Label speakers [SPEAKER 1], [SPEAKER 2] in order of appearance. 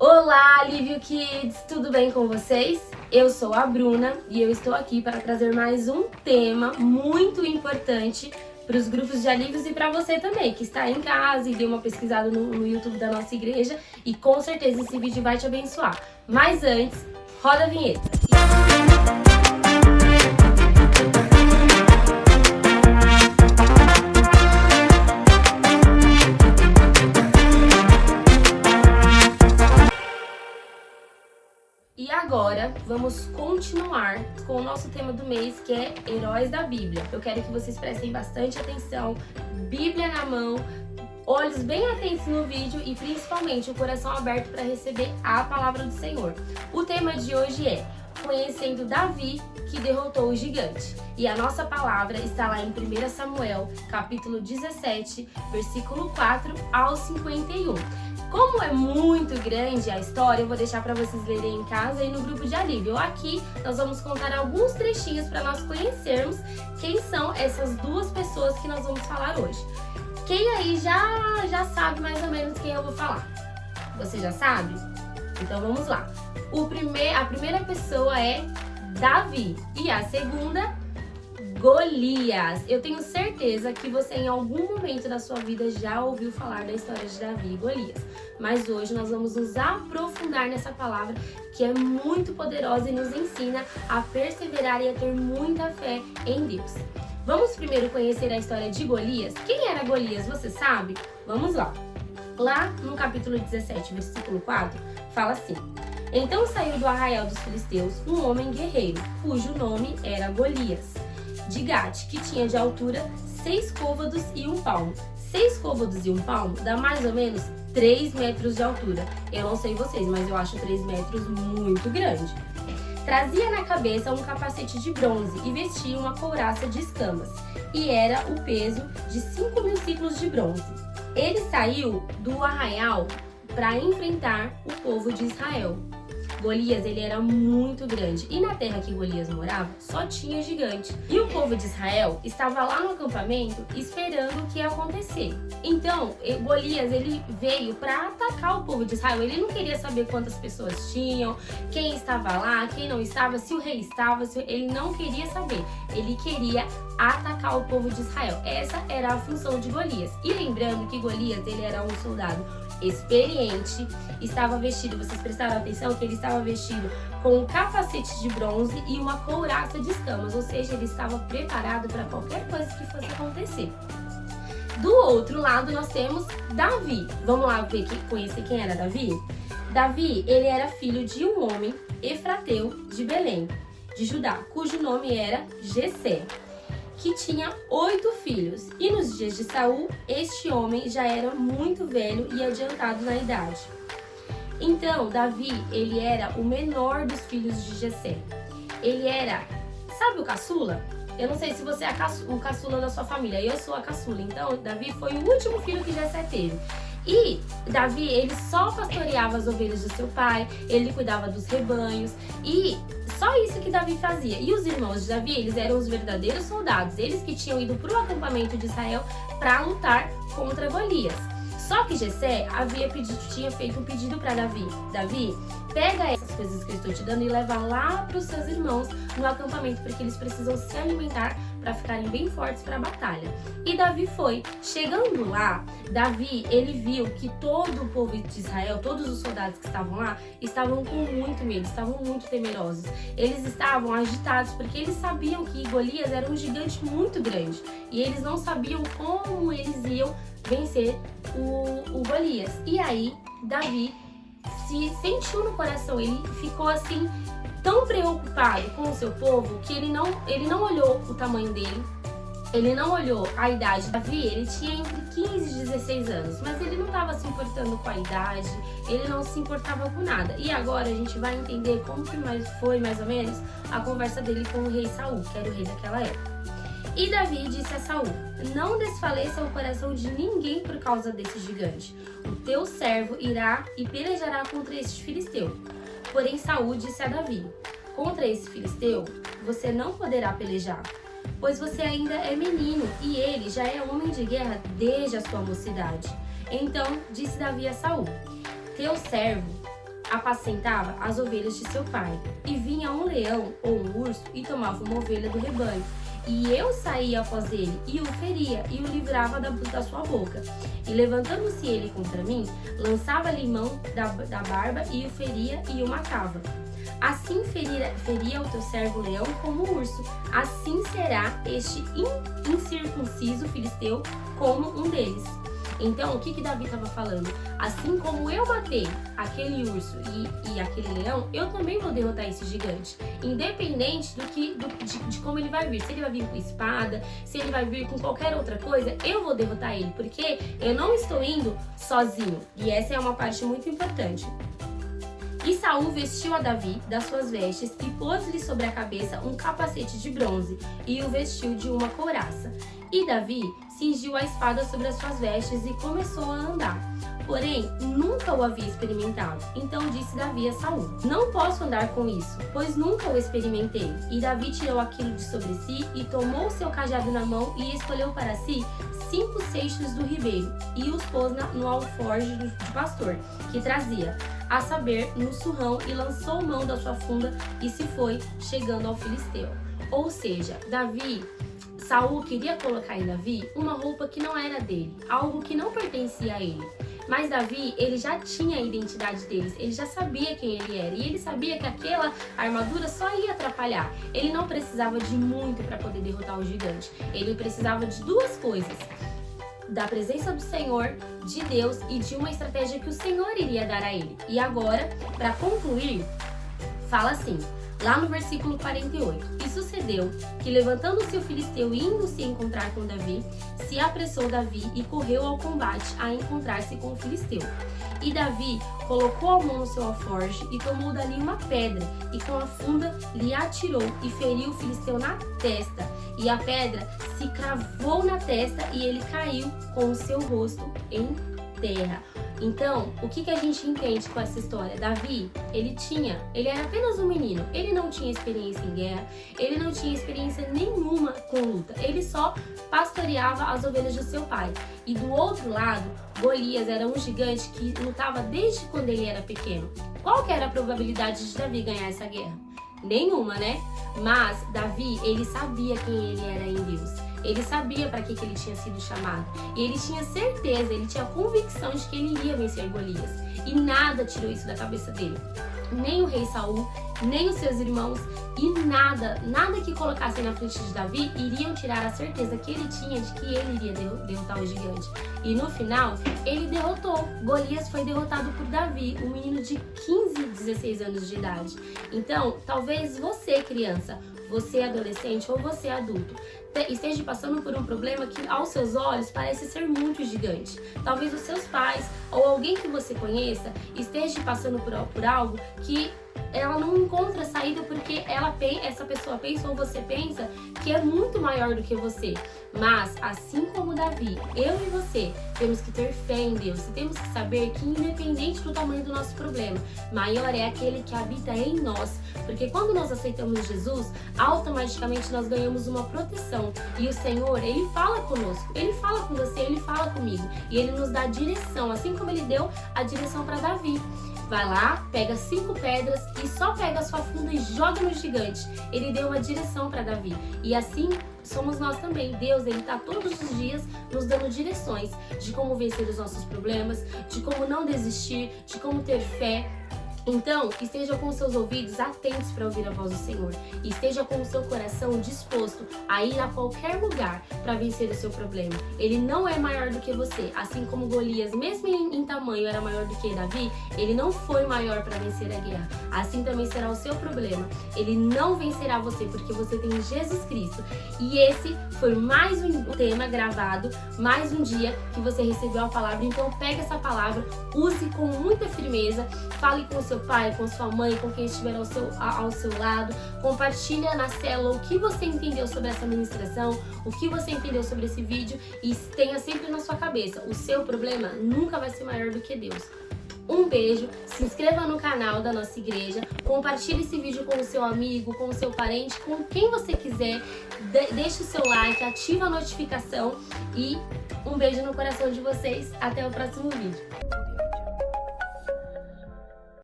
[SPEAKER 1] Olá, Alívio Kids! Tudo bem com vocês? Eu sou a Bruna e eu estou aqui para trazer mais um tema muito importante para os grupos de alívios e para você também, que está em casa e deu uma pesquisada no YouTube da nossa igreja e com certeza esse vídeo vai te abençoar. Mas antes, roda a vinheta! E agora, vamos continuar com o nosso tema do mês, que é Heróis da Bíblia. Eu quero que vocês prestem bastante atenção, Bíblia na mão, olhos bem atentos no vídeo e principalmente o coração aberto para receber a palavra do Senhor. O tema de hoje é Conhecendo Davi, que derrotou o gigante. E a nossa palavra está lá em 1 Samuel, capítulo 17, versículo 4 ao 51. Como é muito grande a história, eu vou deixar para vocês lerem em casa e no grupo de alívio. Aqui nós vamos contar alguns trechinhos para nós conhecermos quem são essas duas pessoas que nós vamos falar hoje. Quem aí já sabe mais ou menos quem eu vou falar? Você já sabe? Então vamos lá. A primeira pessoa é Davi e a segunda, Golias. Eu tenho certeza que você em algum momento da sua vida já ouviu falar da história de Davi e Golias. Mas hoje nós vamos nos aprofundar nessa palavra que é muito poderosa e nos ensina a perseverar e a ter muita fé em Deus. Vamos primeiro conhecer a história de Golias. Quem era Golias, você sabe? Vamos lá. Lá no capítulo 17, versículo 4, fala assim: Então saiu do arraial dos filisteus um homem guerreiro, cujo nome era Golias, de Gate, que tinha de altura 6 côvados e 1 palmo. 6 côvados e 1 palmo dá mais ou menos 3 metros de altura. Eu não sei vocês, mas eu acho 3 metros muito grande. Trazia na cabeça um capacete de bronze e vestia uma couraça de escamas, e era o peso de 5.000 ciclos de bronze. Ele saiu do arraial para enfrentar o povo de Israel. Golias, ele era muito grande e na terra que Golias morava só tinha gigante. E o povo de Israel estava lá no acampamento esperando o que ia acontecer. Então, Golias, ele veio para atacar o povo de Israel. Ele não queria saber quantas pessoas tinham, quem estava lá, quem não estava, se o rei estava, ele não queria saber. Ele queria atacar o povo de Israel. Essa era a função de Golias. E lembrando que Golias, ele era um soldado experiente, estava vestido, vocês prestaram atenção que ele estava vestido com um capacete de bronze e uma couraça de escamas, ou seja, ele estava preparado para qualquer coisa que fosse acontecer. Do outro lado nós temos Davi. Vamos lá conhecer quem era Davi? Davi, ele era filho de um homem efrateu de Belém, de Judá, cujo nome era Jessé, que tinha 8 filhos, e nos dias de Saul, este homem já era muito velho e adiantado na idade. Então, Davi, ele era o menor dos filhos de Jessé. Ele era, sabe o caçula? Eu não sei se você é o caçula da sua família, eu sou a caçula, então Davi foi o último filho que Jessé teve. E Davi, ele só pastoreava as ovelhas do seu pai, ele cuidava dos rebanhos e só isso que Davi fazia. E os irmãos de Davi, eles eram os verdadeiros soldados, eles que tinham ido para o acampamento de Israel para lutar contra Golias. Só que Jessé tinha feito um pedido para Davi. Davi, pega essas coisas que eu estou te dando e leva lá para os seus irmãos no acampamento, porque eles precisam se alimentar para ficarem bem fortes para a batalha. E Davi foi. Chegando lá, Davi, ele viu que todo o povo de Israel, todos os soldados que estavam lá, estavam com muito medo, estavam muito temerosos. Eles estavam agitados, porque eles sabiam que Golias era um gigante muito grande. E eles não sabiam como eles iam vencer o Golias. E aí, Davi se sentiu no coração, ele ficou assim tão preocupado com o seu povo que ele não olhou o tamanho dele, ele não olhou a idade. Davi, ele tinha entre 15 e 16 anos, mas ele não estava se importando com a idade, ele não se importava com nada. E agora a gente vai entender como que foi mais ou menos a conversa dele com o rei Saul, que era o rei daquela época. E Davi disse a Saul: Não desfaleça o coração de ninguém por causa desse gigante. O teu servo irá e pelejará contra este filisteu. Porém Saul disse a Davi: Contra esse filisteu você não poderá pelejar, pois você ainda é menino e ele já é homem de guerra desde a sua mocidade. Então disse Davi a Saul: Teu servo apacentava as ovelhas de seu pai, e vinha um leão ou um urso e tomava uma ovelha do rebanho. E eu saía após ele, e o feria, e o livrava da sua boca. E levantando-se ele contra mim, lançava-lhe mão da barba, e o feria, e o matava. Assim feria o teu servo leão como o urso, assim será este incircunciso filisteu como um deles. Então, o que Davi estava falando? Assim como eu matei aquele urso e aquele leão, eu também vou derrotar esse gigante. Independente de como ele vai vir. Se ele vai vir com espada, se ele vai vir com qualquer outra coisa, eu vou derrotar ele. Porque eu não estou indo sozinho. E essa é uma parte muito importante. E Saul vestiu a Davi das suas vestes e pôs-lhe sobre a cabeça um capacete de bronze e o vestiu de uma couraça. E Davi cingiu a espada sobre as suas vestes e começou a andar. Porém, nunca o havia experimentado. Então disse Davi a Saul: Não posso andar com isso, pois nunca o experimentei. E Davi tirou aquilo de sobre si e tomou o seu cajado na mão e escolheu para si 5 seixos do ribeiro e os pôs no alforje de pastor que trazia, a saber, no surrão, e lançou mão da sua funda e se foi, chegando ao filisteu. Ou seja, Saul queria colocar em Davi uma roupa que não era dele, algo que não pertencia a ele. Mas Davi, ele já tinha a identidade deles, ele já sabia quem ele era. E ele sabia que aquela armadura só ia atrapalhar. Ele não precisava de muito para poder derrotar o gigante. Ele precisava de 2 coisas: da presença do Senhor, de Deus e de uma estratégia que o Senhor iria dar a ele. E agora, para concluir, fala assim, lá no versículo 48. E sucedeu que, levantando-se o filisteu e indo se encontrar com Davi, se apressou Davi e correu ao combate a encontrar-se com o filisteu. E Davi colocou a mão no seu alforje e tomou dali uma pedra, e com a funda lhe atirou e feriu o filisteu na testa. E a pedra se cravou na testa e ele caiu com o seu rosto em terra. Então, o que a gente entende com essa história? Davi, ele era apenas um menino, ele não tinha experiência em guerra, ele não tinha experiência nenhuma com luta, ele só pastoreava as ovelhas do seu pai. E do outro lado, Golias era um gigante que lutava desde quando ele era pequeno. Qual que era a probabilidade de Davi ganhar essa guerra? Nenhuma, né? Mas Davi, ele sabia quem ele era em Deus. Ele sabia para que ele tinha sido chamado. E ele tinha certeza, ele tinha convicção de que ele iria vencer Golias. E nada tirou isso da cabeça dele. Nem o rei Saul, nem os seus irmãos e nada que colocassem na frente de Davi iriam tirar a certeza que ele tinha de que ele iria derrotar o gigante. E no final, ele derrotou. Golias foi derrotado por Davi, um menino de 15, 16 anos de idade. Então, talvez você, criança, você adolescente ou você adulto, esteja passando por um problema que aos seus olhos parece ser muito gigante. Talvez os seus pais ou alguém que você conheça esteja passando por algo que ela não encontra saída porque essa pessoa pensa ou você pensa que é muito maior do que você. Mas, assim como Davi, eu e você temos que ter fé em Deus e temos que saber que, independente do tamanho do nosso problema, maior é aquele que habita em nós. Porque quando nós aceitamos Jesus, automaticamente nós ganhamos uma proteção. E o Senhor, Ele fala conosco, Ele fala com você, Ele fala comigo. E Ele nos dá direção, assim como Ele deu a direção para Davi. Vai lá, pega 5 pedras e só pega a sua funda e joga no gigante. Ele deu uma direção para Davi. E assim somos nós também. Deus, Ele está todos os dias nos dando direções de como vencer os nossos problemas, de como não desistir, de como ter fé. Então, esteja com os seus ouvidos atentos para ouvir a voz do Senhor. E esteja com o seu coração disposto a ir a qualquer lugar para vencer o seu problema. Ele não é maior do que você. Assim como Golias, mesmo em tamanho, era maior do que Davi, ele não foi maior para vencer a guerra. Assim também será o seu problema. Ele não vencerá você porque você tem Jesus Cristo. E esse foi mais um tema gravado, mais um dia que você recebeu a palavra. Então, pega essa palavra, use com muita firmeza, fale com o seu pai, com sua mãe, com quem estiver ao seu lado, compartilha na célula o que você entendeu sobre essa ministração, o que você entendeu sobre esse vídeo e tenha sempre na sua cabeça, o seu problema nunca vai ser maior do que Deus. Um beijo, se inscreva no canal da nossa igreja, compartilhe esse vídeo com o seu amigo, com o seu parente, com quem você quiser, deixe o seu like, ativa a notificação e um beijo no coração de vocês, até o próximo vídeo.